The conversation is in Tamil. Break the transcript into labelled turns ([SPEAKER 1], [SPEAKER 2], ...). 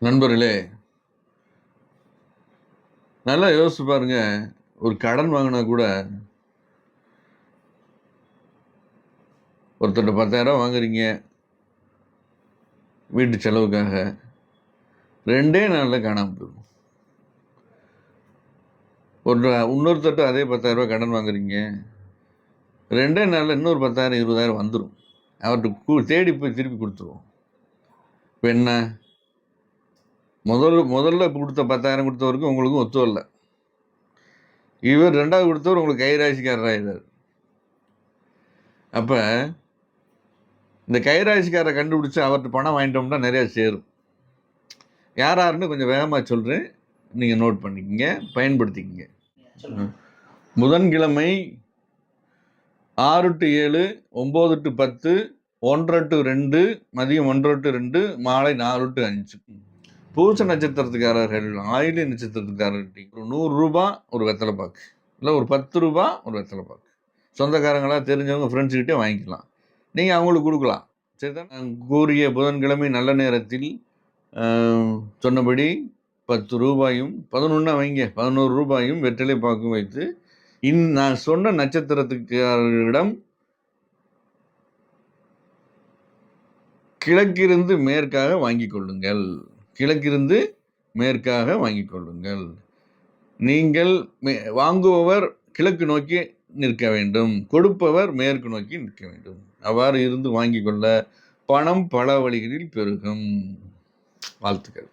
[SPEAKER 1] நண்பர்களே, நல்லா யோசிச்சு பாருங்க. ஒரு கடன் வாங்குனா கூட ஒருத்தர்ட்ட ரூ. 10,000 வாங்குறீங்க வீட்டு செலவுக்காக. 2 நாள்ல காணாம போயிரும். இன்னொருத்தர்ட்ட அதே ரூ. 10,000 கடன் வாங்குறீங்க. 2 நாள்ல இன்னொரு 10,000, 20,000 வந்துரும். அவர்ட்ட தேடி போய் திருப்பி குடுத்துருவோம். இப்ப என்ன? முதல்ல குடுத்த 10,000 குடுத்தவருக்கும் உங்களுக்கும் ஒத்து வரல. இவர் 2வது குடுத்தவர் உங்களுக்கு கைராசிக்காரர் ஆயிட்டாரு. அப்ப இந்த கைராசிக்காரரை கண்டுபிடிச்சு அவர்ட்ட பணம் வாங்கிட்டோம்னா நிறைய சேரும். யாருன்னு கொஞ்சம் வேகமா சொல்றேன். நீங்க நோட் பண்ணிக்கங்க, பயன்படுத்திக்கங்க. புதன்கிழமை 6 to 7, 9 to 10, 1:30 to 2, மதியம் 1:30 to 2, மாலை 4 to 5. பூச நட்சத்திரத்துக்காரர்கள், ஆயிலி நட்சத்திரத்துக்காரர்கள் ஒரு ரூ. 100 ஒரு வெத்தலை பாக்கு, இல்லை ஒரு ரூ. 10 ஒரு வெத்தலை பாக்கு. சொந்தக்காரங்களா தெரிஞ்சவங்க ஃப்ரெண்ட்ஸ்கிட்டே வாங்கிக்கலாம். நீங்கள் அவங்களுக்கு கொடுக்கலாம். சரிதான். கூறிய புதன்கிழமை நல்ல நேரத்தில் சொன்னபடி ரூ. 10, 11 வைங்க, ரூ. 11 வெற்றிலை பாக்கும் வைத்து நான் சொன்ன நட்சத்திரத்துக்காரரிடம் கிழக்கிருந்து மேற்காக வாங்கிக் கொள்ளுங்கள். கிழக்கிருந்து மேற்காக வாங்கிக் கொள்ளுங்கள். நீங்கள் வாங்குபவர் கிழக்கு நோக்கி நிற்க வேண்டும், கொடுப்பவர் மேற்கு நோக்கி நிற்க வேண்டும். அவ்வாறு இருந்து வாங்கிக் கொள்ள பணம் பல வழிகளில் பெருகும். வாழ்த்துக்கள்.